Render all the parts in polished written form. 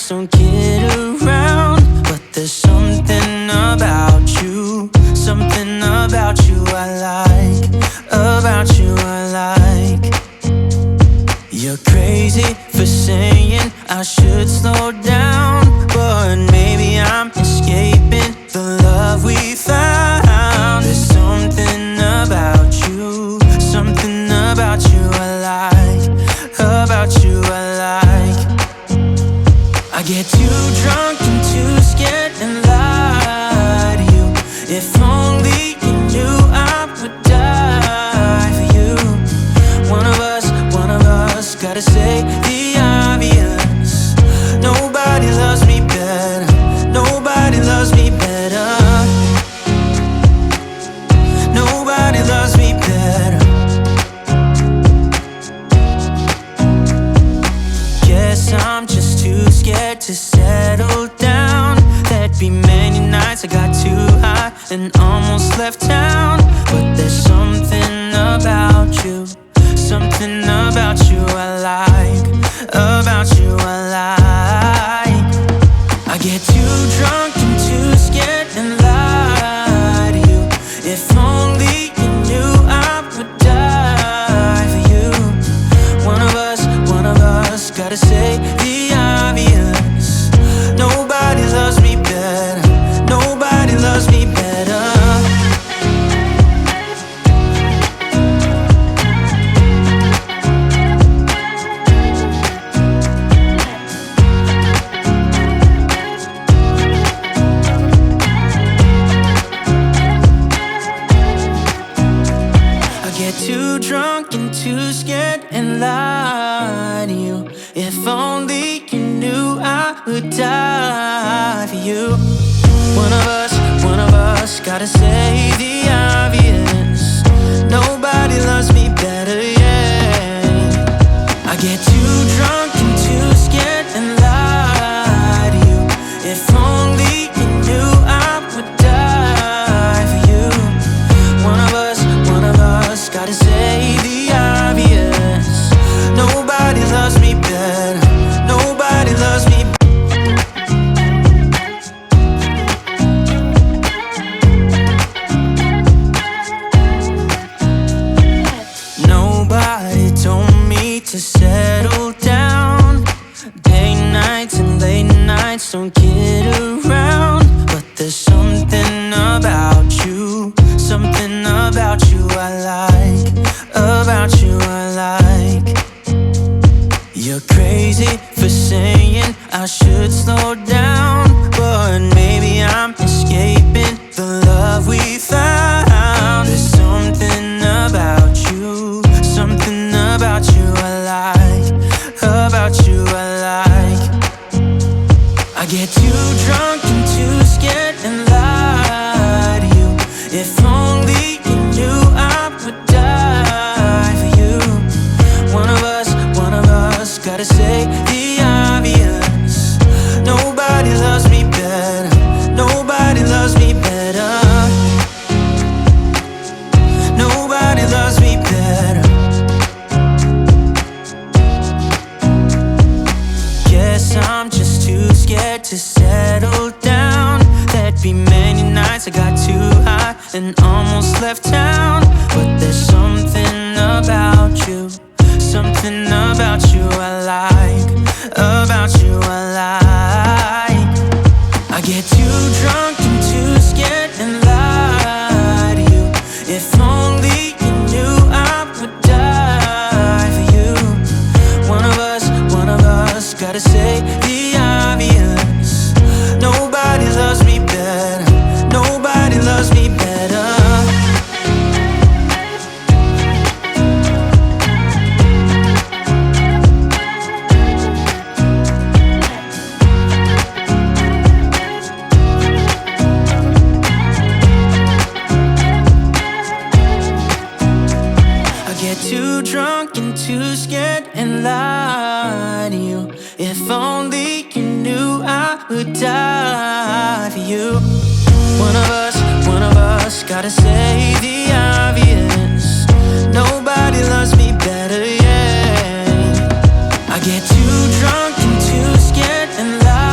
nights don't kid around, but there's something about you, something about you I like, about you I like. You're crazy for saying I should slow down, but maybe I'm escaping the love we found. There's something about you, something about you I like, about you I like. I get too drunk and too scared and lie to you. If only you knew I would die for you. One of us gotta say the obvious. Nobody loves me better, nobody loves me better, nobody loves me better. Guess I'm just too scared to settle down. There'd be many nights I got too high and almost left town, but there's something about you, something about you I like, about you I like. I get too drunk and too scared and lie to you. If only you knew I would die for you. One of us gotta say the obvious. Nobody loves me better, nobody loves me better. Too drunk and too scared and lie to you. If only you knew I would die for you. One of us gotta say the obvious. Nobody loves me better, yeah. I get too drunk and too scared and lie to you. If only you knew I would die for you. One of us gotta say the obvious. Nobody loves me better, nobody loves me better. Nobody told me to settle down. Day nights and late nights don't kid around, but there's something about you, something about you I like, about you I like. You're crazy for saying I should slow down, but maybe I'm escaping the love we found. There's something about you, something about you I like, about you I like. I get too drunk and too scared and lie to you. If only you knew I would die for you. One of us gotta say the obvious. Nobody loves me better, nobody loves me better, nobody loves me better. Guess I'm just too scared to settle down. There'd be many nights I got too high and almost left town, but there's something about you, something about you I like, about you I like. I get too drunk and too scared and lie to you. If only you knew I would die for you. One of us gotta say the obvious. Nobody loves me better, nobody loves me better. Too drunk and too scared and lie to you. If only you knew I would die for you. One of us gotta say the obvious. Nobody loves me better, yeah. I get too drunk and too scared and lie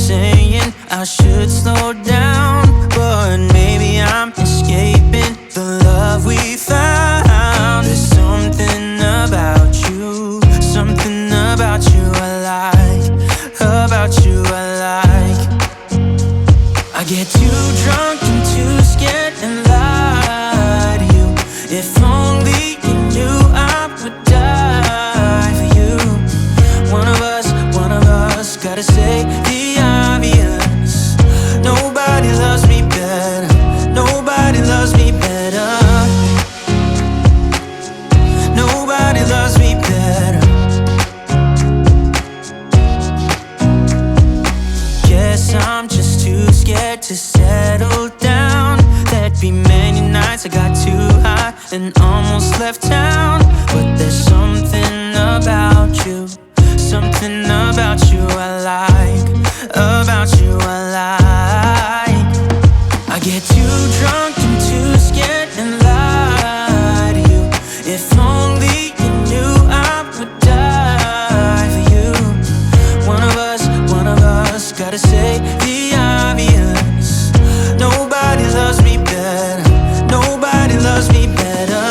saying I should slow down, but maybe I'm escaping the love we found. There's something about you, something about you I like, about you I like. I get too drunk and too scared and lie to you. If only you knew I would die for you. One of us gotta say the obvious. Nobody loves me better, nobody loves me better, nobody loves me better. Guess I'm just too scared to settle down. There'd be many nights I got too high and almost left town. But there's something about you, something about you I like, about you I like. I get too drunk and too scared and lie to you. If only you knew I would die for you. One of us gotta say the obvious. Nobody loves me better, nobody loves me better.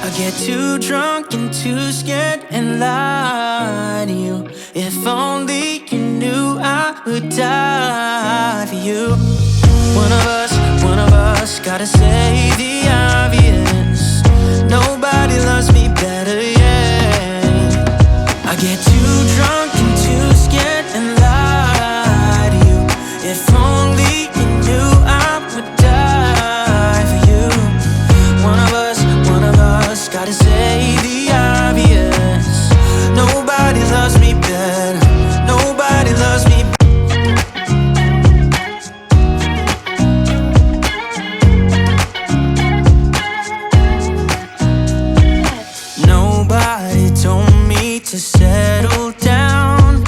I get too drunk and too scared and lie to you. If only you knew I would die for you. One of us gotta say the obvious. Nobody loves me better, yeah. I get too drunk and too scared and lie to you. If only you knew I would die for you. One of us gotta say the obvious. Nobody loves me better, nobody loves me better. Nobody told me to settle down.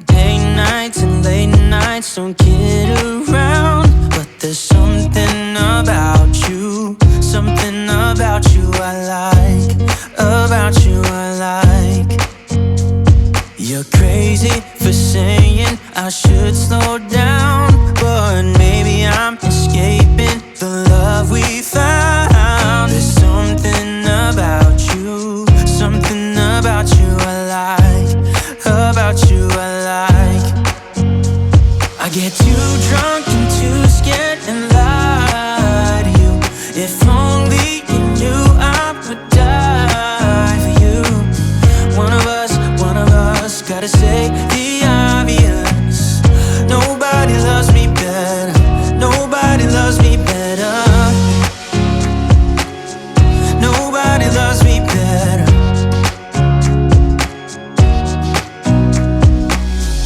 Day nights and late nights don't kid around. But there's something about you, something about you I like, about you I like. You're crazy for saying I should slow down, but maybe I'm escaping the love we found. There's something about you, something about you I like, about you I like. I get too drunk and too scared and lie to you. If only you knew I would die for you. One of us gotta say the obvious. Nobody loves me better, nobody loves me better, nobody loves me better.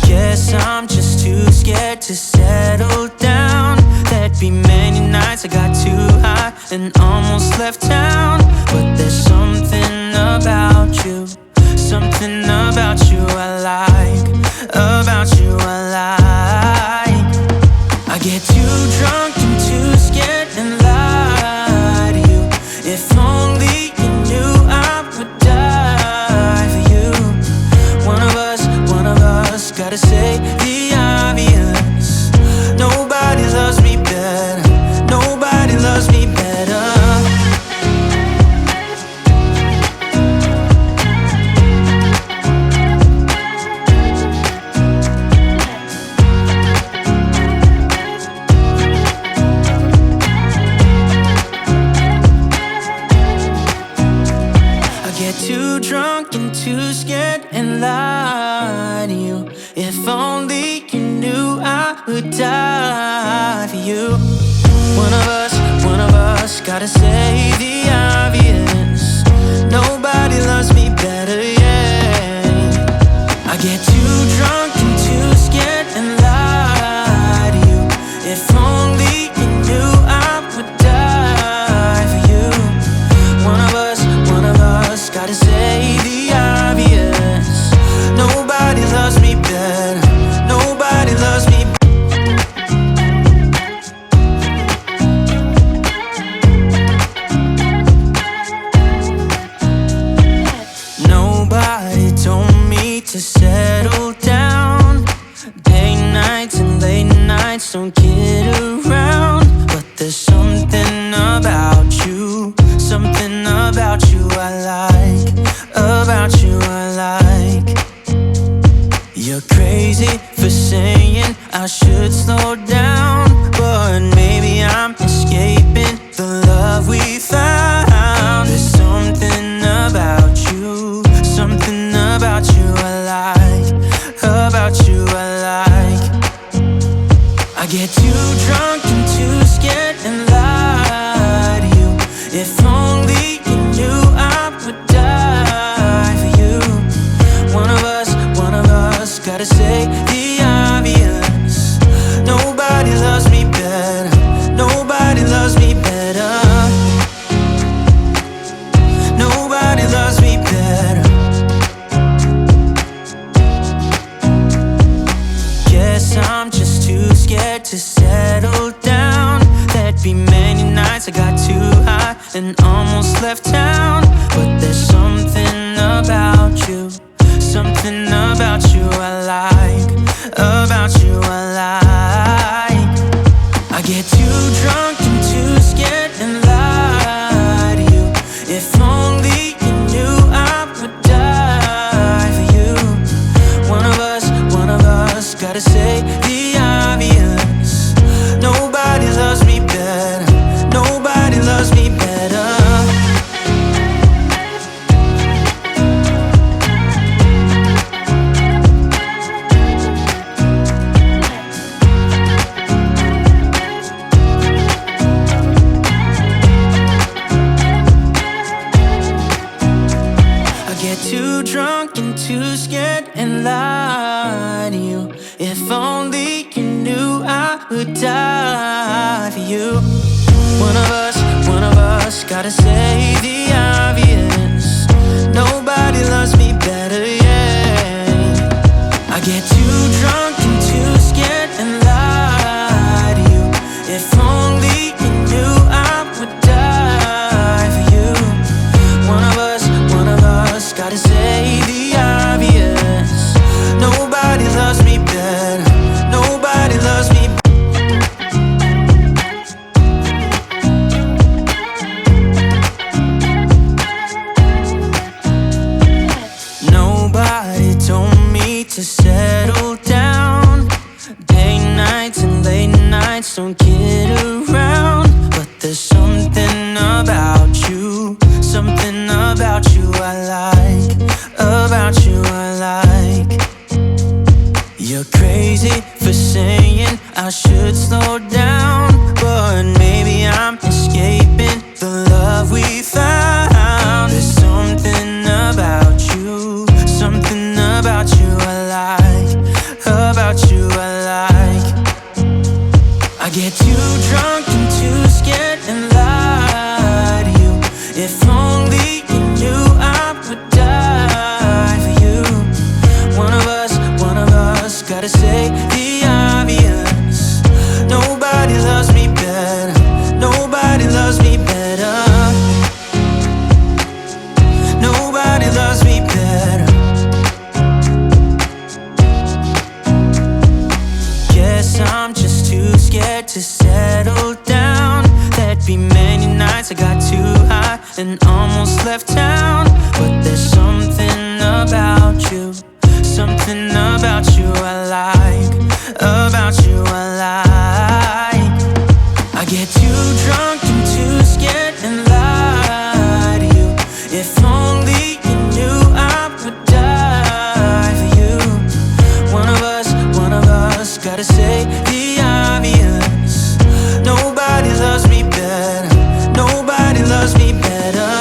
Guess I'm just too scared to settle down. There'd be many nights I got too high and almost left town. But there's something about you, something about you I like, about you I like. I get too drunk and too scared and lie to you. If only you knew I would die for you. One of us gotta say the obvious. Nobody loves me better, nobody loves me better. Too drunk and too scared and lie to you. If only you knew I would die for you. One of us gotta say the obvious. Nobody loves me better, yeah. I get too drunk and too scared and lie to you. If only you knew I would die for you. One of us gotta say the obvious. Nobody loves me You're crazy for saying I should slow down, but maybe I'm escaping the love we found. There's something about you, something about you I like, about you I like. I get too drunk and too scared and lie to you. If only you knew I would die for you. One of us gotta say the obvious. Nobody loves me better, nobody loves me better. Nobody loves me better. Guess I'm just too scared to settle down. There'd be many nights I got too high and almost left town. But there's something about you, something about you I like, about you I like. I get too drunk and too scared and lie to you. If only you knew I would die for you. One of us gotta say the obvious. Nobody loves me better, nobody loves me better. Too drunk and too scared and lie to you. If only you knew I would die for you. One of us gotta say the obvious. Nobody loves me better, yeah. I get too drunk and too scared and lie to you. If only you knew I would die for you. One of us gotta say the obvious. Nobody loves me better, nobody loves me better. Nobody told me to settle down. Day nights and late nights don't get around. But there's something about you, something about you I like, about you I like. You're crazy for saying I should slow down, but maybe I'm escaping the love we found. There's something about you, something about you I like, about you I like. I get too drunk and too scared and lie to you. If only you knew I would die for you. One of us gotta say the obvious. Nobody loves me better, nobody loves me better. Nobody loves me better. Guess I'm just too scared to settle down. There'd be many nights I got too high and almost left town. But there's something about you, something about you I like, about you I like. I get too drunk and too scared and lie to you. If only you knew I would die for you. One of us gotta say the obvious. Nobody loves me better, nobody loves me better.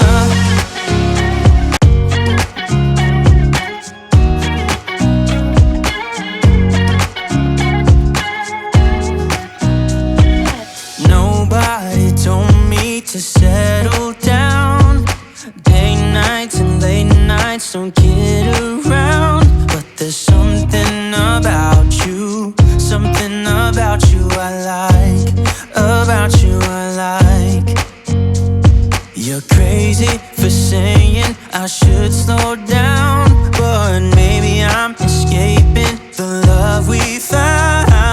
Nobody told me to settle down. Day nights and late nights don't get around. But there's something about you, something about you I like, about you I like. You're crazy for saying I should slow down,